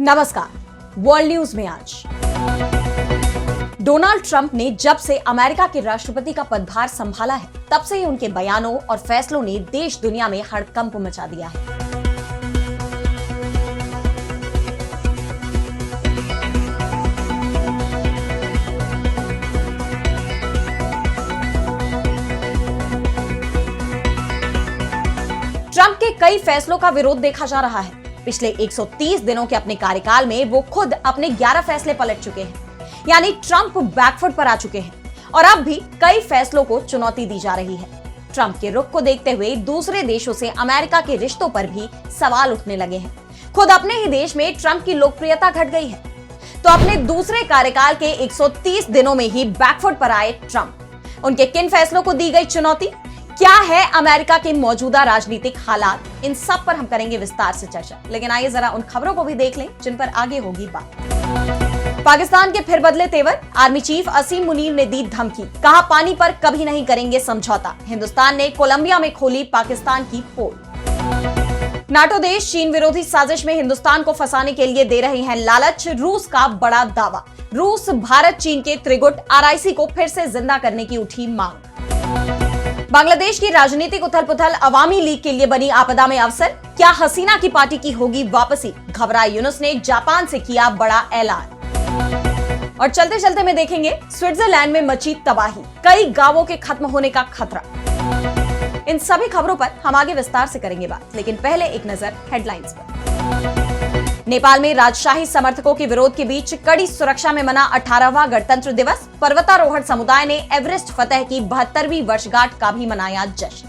नमस्कार। World news में आज डोनाल्ड ट्रंप ने जब से अमेरिका के राष्ट्रपति का पदभार संभाला है, तब से ही उनके बयानों और फैसलों ने देश दुनिया में हड़कंप मचा दिया है। ट्रंप के कई फैसलों का विरोध देखा जा रहा है। पिछले 130 दिनों के अपने कार्यकाल में वो खुद अपने 11 फैसले पलट चुके हैं, यानी ट्रंप बैकफुट पर आ चुके हैं और अब भी कई फैसलों को चुनौती दी जा रही है। ट्रंप के रुख को देखते हुए दूसरे देशों से अमेरिका के रिश्तों पर भी सवाल उठने लगे हैं। खुद अपने ही देश में ट्रंप की लोकप्रियता घट गई है, तो अपने दूसरे कार्यकाल के 130 दिनों में ही बैकफुट पर आए ट्रंप। उनके किन फैसलों को दी गई चुनौती, क्या है अमेरिका के मौजूदा राजनीतिक हालात, इन सब पर हम करेंगे विस्तार से चर्चा। लेकिन आइए जरा उन खबरों को भी देख लें जिन पर आगे होगी बात। पाकिस्तान के फिर बदले तेवर, आर्मी चीफ असीम मुनीर ने दी धमकी, कहा पानी पर कभी नहीं करेंगे समझौता। हिंदुस्तान ने कोलंबिया में खोली पाकिस्तान की पोल। नाटो देश चीन विरोधी साजिश में हिंदुस्तान को फंसाने के लिए दे रहे हैं लालच, रूस का बड़ा दावा। रूस भारत चीन के त्रिगुट आरआईसी को फिर से जिंदा करने की उठी मांग। बांग्लादेश की राजनीतिक उथल पुथल अवामी लीग के लिए बनी आपदा में अवसर, क्या हसीना की पार्टी की होगी वापसी। घबराए यूनुस ने जापान से किया बड़ा ऐलान। और चलते चलते में देखेंगे स्विट्जरलैंड में मची तबाही, कई गांवों के खत्म होने का खतरा। इन सभी खबरों पर हम आगे विस्तार से करेंगे बात, लेकिन पहले एक नजर हेडलाइंस पर। नेपाल में राजशाही समर्थकों के विरोध के बीच कड़ी सुरक्षा में मना 18वां गणतंत्र दिवस। पर्वतारोहण समुदाय ने एवरेस्ट फतह की 72वीं वर्षगांठ का भी मनाया जश्न।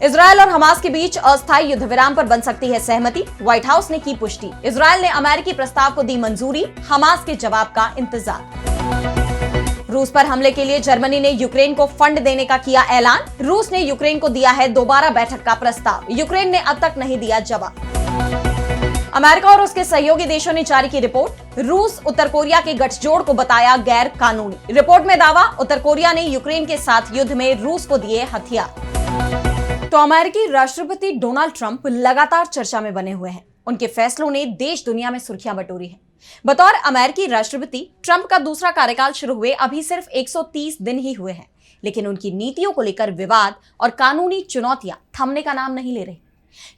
इजरायल और हमास के बीच अस्थायी युद्ध विराम पर बन सकती है सहमति, व्हाइट हाउस ने की पुष्टि। इजरायल ने अमेरिकी प्रस्ताव को दी मंजूरी, हमास के जवाब का इंतजार। रूस पर हमले के लिए जर्मनी ने यूक्रेन को फंड देने का किया ऐलान। रूस ने यूक्रेन को दिया है दोबारा बैठक का प्रस्ताव, यूक्रेन ने अब तक नहीं दिया जवाब। अमेरिका और उसके सहयोगी देशों ने जारी की रिपोर्ट, रूस उत्तर कोरिया के गठजोड़ को बताया गैर कानूनी। रिपोर्ट में दावा, उत्तर कोरिया ने यूक्रेन के साथ युद्ध में रूस को दिए हथियार। तो अमेरिकी राष्ट्रपति डोनाल्ड ट्रंप लगातार चर्चा में बने हुए हैं। उनके फैसलों ने देश दुनिया में सुर्खियां बटोरी है। बतौर अमेरिकी राष्ट्रपति ट्रंप का दूसरा कार्यकाल शुरू हुए अभी सिर्फ 130 दिन ही हुए हैं, लेकिन उनकी नीतियों को लेकर विवाद और कानूनी चुनौतियां थमने का नाम नहीं ले रही।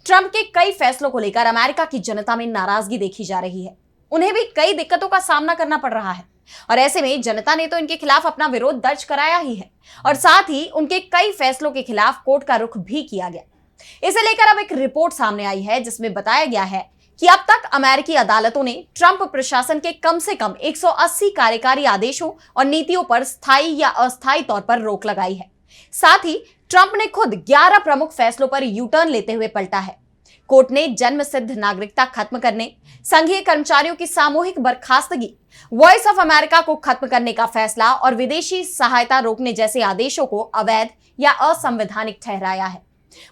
ट्रंप के कई फैसलों को लेकर अमेरिका की जनता में नाराजगी देखी जा रही है। उन्हें भी कई दिक्कतों का सामना करना पड़ रहा है और ऐसे में जनता ने तो इनके खिलाफ अपना विरोध दर्ज कराया ही है और साथ ही उनके कई फैसलों के खिलाफ कोर्ट का रुख भी किया गया। इसे लेकर अब एक रिपोर्ट सामने आई है जिसमें बताया गया है कि अब तक अमेरिकी अदालतों ने ट्रंप प्रशासन के कम से कम 180 कार्यकारी आदेशों और नीतियों पर स्थायी या अस्थायी तौर पर रोक लगाई है। साथ ही ट्रंप ने खुद 11 प्रमुख फैसलों पर यू टर्न लेते हुए पलटा है। कोर्ट ने जन्म सिद्ध नागरिकता खत्म करने, संघीय कर्मचारियों की सामूहिक बर्खास्तगी, वॉइस ऑफ अमेरिका को खत्म करने का फैसला और विदेशी सहायता रोकने जैसे आदेशों को अवैध या असंवैधानिक ठहराया है।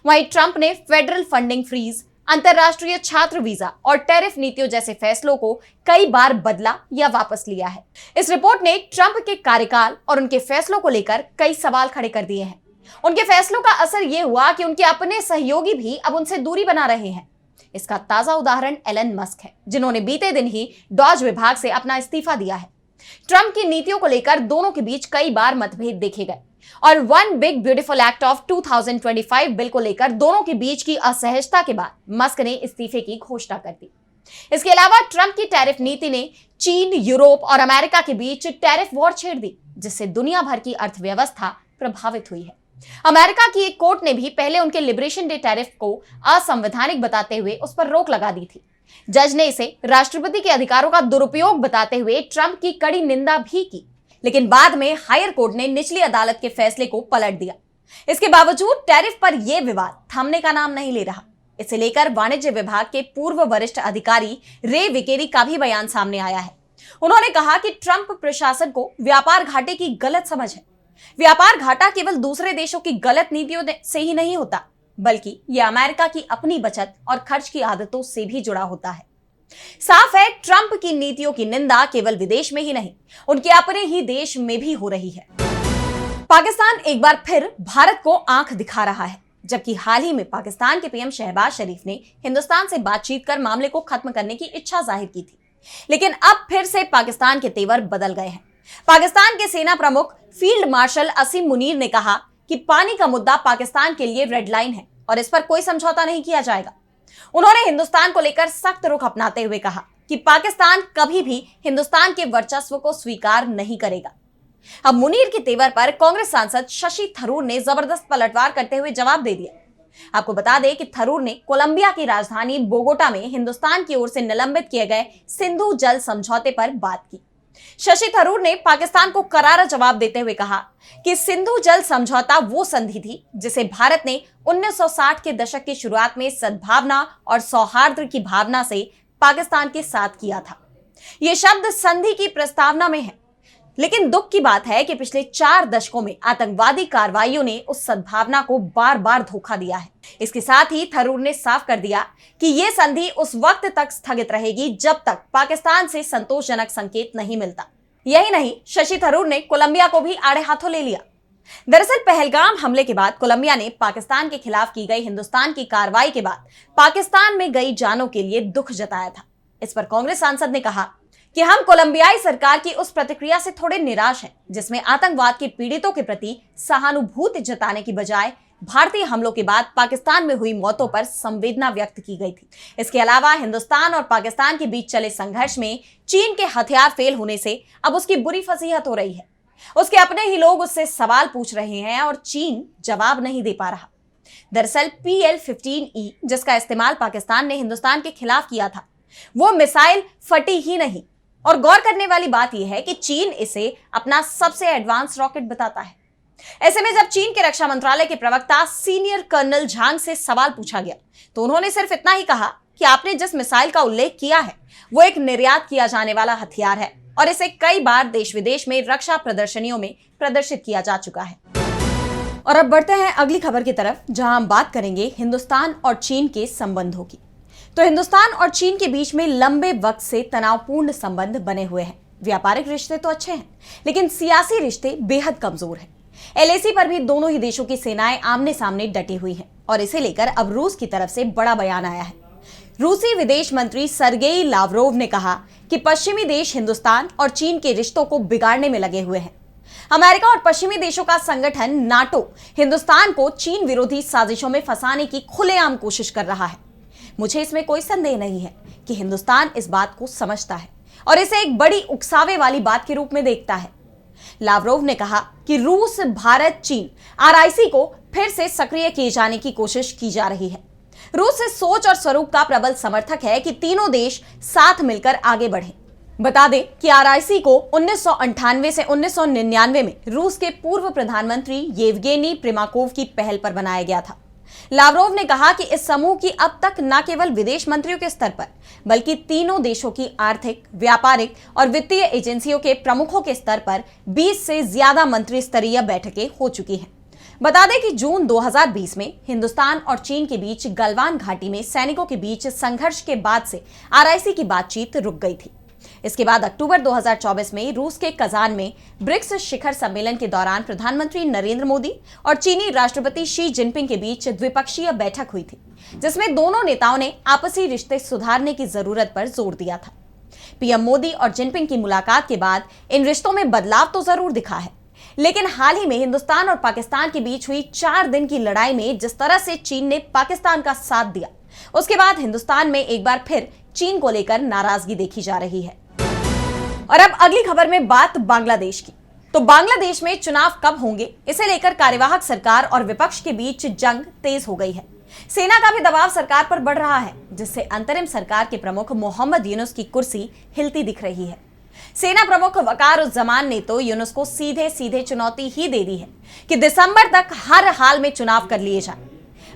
वहीं ट्रंप ने फेडरल फंडिंग फ्रीज, अंतर्राष्ट्रीय छात्र वीजा और टैरिफ नीतियों जैसे फैसलों को कई बार बदला या वापस लिया है। इस रिपोर्ट ने ट्रंप के कार्यकाल और उनके फैसलों को लेकर कई सवाल खड़े कर दिए हैं। उनके फैसलों का असर यह हुआ कि उनके अपने सहयोगी भी अब उनसे दूरी बना रहे हैं। इसका ताजा उदाहरण एलन मस्क है, जिन्होंने बीते दिन ही डॉज विभाग से अपना इस्तीफा दिया है। ट्रंप की नीतियों को लेकर दोनों के बीच कई बार मतभेद देखे गए और one big beautiful act of 2025 bill को लेकर दोनों के बीच की असहजता के बाद मस्क ने इस्तीफे की घोषणा कर दी। इसके अलावा ट्रंप की टैरिफ नीति ने चीन, यूरोप और अमेरिका के बीच टैरिफ वॉर छेड़ दी, जिससे दुनिया भर की अर्थव्यवस्था प्रभावित हुई है। अमेरिका की एक कोर्ट ने भी पहले उनके लिबरेशन डे टैरिफ को असंवैधानिक बताते हुए उस पर रोक लगा दी थी। जज ने इसे राष्ट्रपति के अधिकारों का दुरुपयोग बताते हुए ट्रंप की कड़ी निंदा भी की, लेकिन बाद में हायर कोर्ट ने निचली अदालत के फैसले को पलट दिया। इसके बावजूद टैरिफ पर यह विवाद थमने का नाम नहीं ले रहा। इसे लेकर वाणिज्य विभाग के पूर्व वरिष्ठ अधिकारी रे विकेरी का भी बयान सामने आया है। उन्होंने कहा कि ट्रंप प्रशासन को व्यापार घाटे की गलत समझ है। व्यापार घाटा केवल दूसरे देशों की गलत नीतियों से ही नहीं होता, बल्कि यह अमेरिका की अपनी बचत और खर्च की आदतों से भी जुड़ा होता है। साफ है, ट्रंप की नीतियों की निंदा केवल विदेश में ही नहीं, उनके अपने ही देश में भी हो रही है। पाकिस्तान एक बार फिर भारत को आंख दिखा रहा है। जबकि हाल ही में पाकिस्तान के पीएम शहबाज शरीफ ने हिंदुस्तान से बातचीत कर मामले को खत्म करने की इच्छा जाहिर की थी। लेकिन अब फिर से पाकिस्तान के तेवर बदल गए हैं। पाकिस्तान के सेना प्रमुख फील्ड मार्शल असीम मुनीर ने कहा कि पानी का मुद्दा पाकिस्तान के लिए रेड लाइन है और इस पर कोई समझौता नहीं किया जाएगा। उन्होंने हिंदुस्तान को लेकर सख्त रुख अपनाते हुए कहा कि पाकिस्तान कभी भी हिंदुस्तान के वर्चस्व को स्वीकार नहीं करेगा। अब मुनीर के तेवर पर कांग्रेस सांसद शशि थरूर ने जबरदस्त पलटवार करते हुए जवाब दे दिया। आपको बता दें कि थरूर ने कोलंबिया की राजधानी बोगोटा में हिंदुस्तान की ओर से निलंबित किए गए सिंधु जल समझौते पर बात की। शशि थरूर ने पाकिस्तान को करारा जवाब देते हुए कहा कि सिंधु जल समझौता वो संधि थी जिसे भारत ने 1960 के दशक की शुरुआत में सद्भावना और सौहार्द की भावना से पाकिस्तान के साथ किया था। यह शब्द संधि की प्रस्तावना में है, लेकिन दुख की बात है कि पिछले 4 दशकों में आतंकवादी कार्रवाइयों ने उस सद्भावना को बार बार धोखा दिया है। इसके साथ ही थरूर ने साफ कर दिया कि यह संधि उस वक्त तक स्थगित रहेगी जब तक पाकिस्तान से संतोषजनक संकेत नहीं मिलता। यही नहीं, शशि थरूर ने कोलंबिया को भी आड़े हाथों ले लिया। दरअसल पहलगाम हमले के बाद कोलंबिया ने पाकिस्तान के खिलाफ की गई हिंदुस्तान की कार्रवाई के बाद पाकिस्तान में गई जानों के लिए दुख जताया था। इस पर कांग्रेस सांसद ने कहा कि हम कोलंबियाई सरकार की उस प्रतिक्रिया से थोड़े निराश हैं जिसमें आतंकवाद के पीड़ितों के प्रति सहानुभूति जताने की बजाय भारतीय हमलों के बाद पाकिस्तान में हुई मौतों पर संवेदना व्यक्त की गई थी। इसके अलावा हिंदुस्तान और पाकिस्तान के बीच चले संघर्ष में चीन के हथियार फेल होने से अब उसकी बुरी फजीहत हो रही है। उसके अपने ही लोग उससे सवाल पूछ रहे हैं और चीन जवाब नहीं दे पा रहा। दरअसल PL-15E जिसका इस्तेमाल पाकिस्तान ने हिंदुस्तान के खिलाफ किया था, वो मिसाइल फटी ही नहीं। और गौर करने वाली बात यह है कि चीन इसे अपना सबसे एडवांस रॉकेट बताता है। ऐसे में जब चीन के रक्षा मंत्रालय के प्रवक्ता सीनियर कर्नल झांग से सवाल पूछा गया तो उन्होंने सिर्फ इतना ही कहा कि आपने जिस मिसाइल का उल्लेख किया है वो एक निर्यात किया जाने वाला हथियार है और इसे कई बार देश विदेश में रक्षा प्रदर्शनियों में प्रदर्शित किया जा चुका है। और अब बढ़ते हैं अगली खबर की तरफ, जहां हम बात करेंगे हिंदुस्तान और चीन के संबंधों की। तो हिंदुस्तान और चीन के बीच में लंबे वक्त से तनावपूर्ण संबंध बने हुए हैं। व्यापारिक रिश्ते तो अच्छे हैं, लेकिन सियासी रिश्ते बेहद कमजोर हैं। LAC पर भी दोनों ही देशों की सेनाएं आमने सामने डटी हुई हैं और इसे लेकर अब रूस की तरफ से बड़ा बयान आया है। रूसी विदेश मंत्री सर्गेई लावरोव ने कहा कि पश्चिमी देश हिंदुस्तान और चीन के रिश्तों को बिगाड़ने में लगे हुए हैं। अमेरिका और पश्चिमी देशों का संगठन नाटो हिंदुस्तान को चीन विरोधी साजिशों में फंसाने की खुलेआम कोशिश कर रहा है। मुझे इसमें कोई संदेह नहीं है कि हिंदुस्तान इस बात को समझता है और इसे एक बड़ी उकसावे वाली बात के रूप में देखता है। लावरोव ने कहा कि रूस, भारत, चीन RIC को फिर से सक्रिय किए जाने की कोशिश की जा रही है। रूस इस सोच और स्वरूप का प्रबल समर्थक है कि तीनों देश साथ मिलकर आगे बढ़ें। बता दें कि RIC को 1998 से 1999 में रूस के पूर्व प्रधानमंत्री येवगेनी प्रिमाकोव की पहल पर बनाया गया था। लावरोव ने कहा कि इस समूह की अब तक न केवल विदेश मंत्रियों के स्तर पर बल्कि तीनों देशों की आर्थिक, व्यापारिक और वित्तीय एजेंसियों के प्रमुखों के स्तर पर 20 से ज्यादा मंत्री स्तरीय बैठकें हो चुकी हैं। बता दें कि जून 2020 में हिंदुस्तान और चीन के बीच गलवान घाटी में सैनिकों के बीच संघर्ष के बाद से RIC की बातचीत रुक गई थी। इसके बाद अक्टूबर 2024 में रूस के कजान में ब्रिक्स शिखर सम्मेलन के दौरान प्रधानमंत्री नरेंद्र मोदी और चीनी राष्ट्रपति शी जिनपिंग के बीच द्विपक्षीय बैठक हुई थी, जिसमें दोनों नेताओं ने आपसी रिश्ते सुधारने की जरूरत पर जोर दिया था। पीएम मोदी और जिनपिंग की मुलाकात के बाद इन रिश्तों में बदलाव तो जरूर दिखा है, लेकिन हाल ही में हिंदुस्तान और पाकिस्तान के बीच हुई 4 दिन की लड़ाई में जिस तरह से चीन ने पाकिस्तान का साथ दिया, उसके बाद हिंदुस्तान में एक बार फिर चीन को लेकर नाराजगी देखी जा रही है। और अब अगली खबर में बात बांग्लादेश की। तो बांग्लादेश में चुनाव कब होंगे, इसे लेकर कार्यवाहक सरकार और विपक्ष के बीच जंग तेज हो गई है। सेना का भी दबाव सरकार पर बढ़ रहा है, जिससे अंतरिम सरकार के प्रमुख मोहम्मद यूनुस की कुर्सी हिलती दिख रही है। सेना प्रमुख वकार-उज़-ज़मान ने तो यूनुस को सीधे सीधे चुनौती ही दे दी है कि दिसंबर तक हर हाल में चुनाव कर लिए जाए।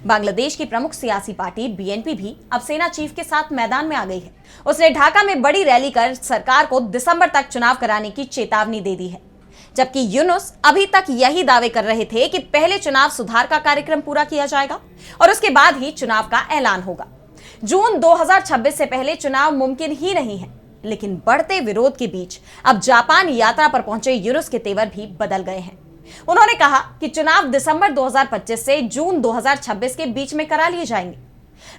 बांग्लादेश की प्रमुख सियासी पार्टी BNP भी अब सेना चीफ के साथ मैदान में आ गई है। उसने ढाका में बड़ी रैली कर सरकार को दिसंबर तक चुनाव कराने की चेतावनी दे दी है, जबकि यूनुस अभी तक यही दावे कर रहे थे कि पहले चुनाव सुधार का कार्यक्रम पूरा किया जाएगा और उसके बाद ही चुनाव का ऐलान होगा। जून 2026 से पहले चुनाव मुमकिन ही नहीं है, लेकिन बढ़ते विरोध के बीच अब जापान यात्रा पर पहुंचे यूनुस के तेवर भी बदल गए हैं। उन्होंने कहा कि चुनाव दिसंबर 2025 से जून 2026 के बीच में करा लिए जाएंगे।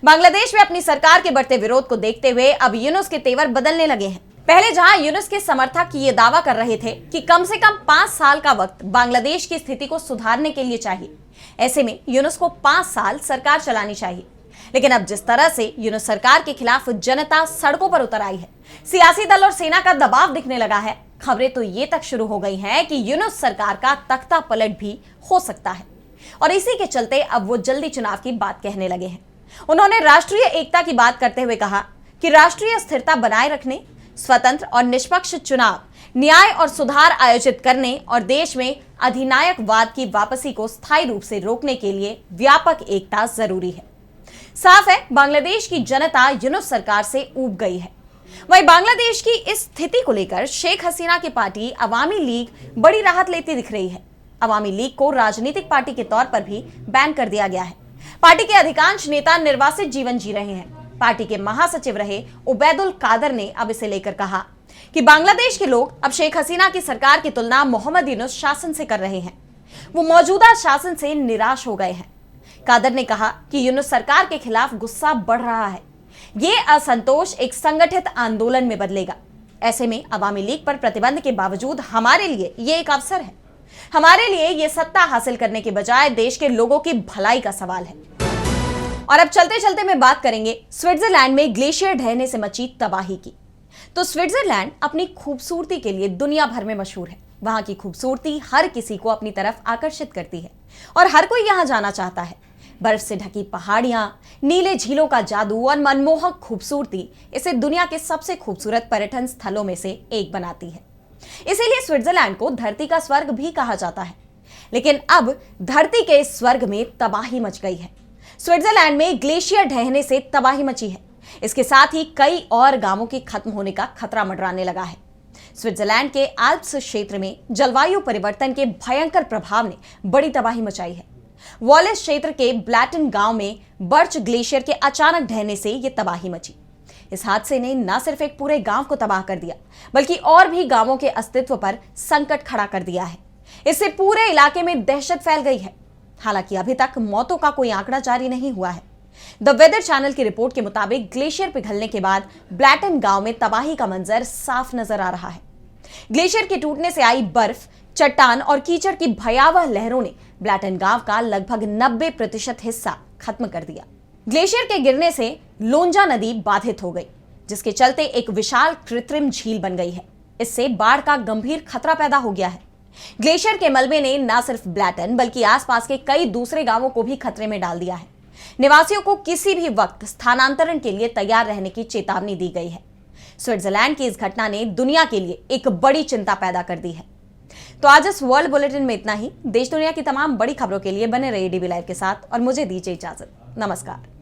बांग्लादेश में अपनी सरकार के बढ़ते विरोध को देखते हुए अब यूनुस के तेवर बदलने लगे हैं। पहले जहां यूनुस के समर्थक ये दावा कर रहे थे कि कम से कम 5 साल का वक्त बांग्लादेश की स्थिति को सुधारने के लिए चाहिए, ऐसे में यूनुस को 5 साल सरकार चलानी चाहिए। लेकिन अब जिस तरह से यूनुस सरकार के खिलाफ जनता सड़कों पर उतर आई है, सियासी दल और सेना का दबाव दिखने लगा है, खबरें तो ये तक शुरू हो गई हैं कि यूनुस सरकार का तख्ता पलट भी हो सकता है। और इसी के चलते अब वो जल्दी चुनाव की बात कहने लगे हैं। उन्होंने राष्ट्रीय एकता की बात करते हुए कहा कि राष्ट्रीय स्थिरता बनाए रखने, स्वतंत्र और निष्पक्ष चुनाव, न्याय और सुधार आयोजित करने और देश में अधिनायकवाद की वापसी को स्थायी रूप से रोकने के लिए व्यापक एकता जरूरी है। साफ है, बांग्लादेश की जनता यूनुस सरकार से ऊब गई है। वहीं बांग्लादेश की इस स्थिति को लेकर शेख हसीना की पार्टी अवामी लीग बड़ी राहत लेती दिख रही है। अवामी लीग को राजनीतिक पार्टी के तौर पर भी बैन कर दिया गया है। पार्टी के अधिकांश नेता निर्वासित जीवन जी रहे हैं। पार्टी के महासचिव रहे उबैदुल कादर ने अब इसे लेकर कहा कि बांग्लादेश के लोग अब शेख हसीना की सरकार की तुलना मोहम्मद यूनुस शासन से कर रहे हैं। वो मौजूदा शासन से निराश हो गए हैं। कादर ने कहा कि यूनुस सरकार के खिलाफ गुस्सा बढ़ रहा है। ये असंतोष एक संगठित आंदोलन में बदलेगा। ऐसे में अवामी लीग पर प्रतिबंध के बावजूद हमारे लिए ये एक अवसर है। हमारे लिए ये सत्ता हासिल करने के बजाय देश के लोगों की भलाई का सवाल है। और अब चलते चलते में बात करेंगे स्विट्जरलैंड में ग्लेशियर ढहने से मची तबाही की। तो स्विट्जरलैंड अपनी खूबसूरती के लिए दुनिया भर में मशहूर है। वहां की खूबसूरती हर किसी को अपनी तरफ आकर्षित करती है और हर कोई यहां जाना चाहता है। बर्फ से ढकी पहाड़ियां, नीले झीलों का जादू और मनमोहक खूबसूरती इसे दुनिया के सबसे खूबसूरत पर्यटन स्थलों में से एक बनाती है। इसीलिए स्विट्जरलैंड को धरती का स्वर्ग भी कहा जाता है। लेकिन अब धरती के इस स्वर्ग में तबाही मच गई है। स्विट्जरलैंड में ग्लेशियर ढहने से तबाही मची है। इसके साथ ही कई और गांवों के खत्म होने का खतरा मंडराने लगा है। स्विट्जरलैंड के आल्प्स क्षेत्र में जलवायु परिवर्तन के भयंकर प्रभाव ने बड़ी तबाही मचाई है। वॉलेस क्षेत्र के ब्लैटन गांव में बर्च ग्लेशियर के अचानक ढहने से यह तबाही मची। इस हादसे ने न सिर्फ एक पूरे गांव को तबाह कर दिया, बल्कि और भी गांवों के अस्तित्व पर संकट खड़ा कर दिया है। इससे पूरे इलाके में दहशत फैल गई है। हालांकि अभी तक मौतों का कोई आंकड़ा जारी नहीं हुआ है। द वेदर चैनल की रिपोर्ट के मुताबिक ग्लेशियर पिघलने के बाद ब्लैटन गांव में तबाही का मंजर साफ नजर आ रहा है। ग्लेशियर के टूटने से आई बर्फ, चट्टान और कीचड़ की भयावह लहरों ने ब्लैटन गांव का लगभग 90% हिस्सा खत्म कर दिया। ग्लेशियर के गिरने से लोंजा नदी बाधित हो गई, जिसके चलते एक विशाल कृत्रिम झील बन गई है। इससे बाढ़ का गंभीर खतरा पैदा हो गया है। ग्लेशियर के मलबे ने न सिर्फ ब्लैटन बल्कि आसपास के कई दूसरे गांवों को भी खतरे में डाल दिया है। निवासियों को किसी भी वक्त स्थानांतरण के लिए तैयार रहने की चेतावनी दी गई है। स्विट्जरलैंड की इस घटना ने दुनिया के लिए एक बड़ी चिंता पैदा कर दी है। तो आज इस वर्ल्ड बुलेटिन में इतना ही। देश दुनिया की तमाम बड़ी खबरों के लिए बने रहिए डीबी लाइव के साथ और मुझे दीजिए इजाजत। नमस्कार।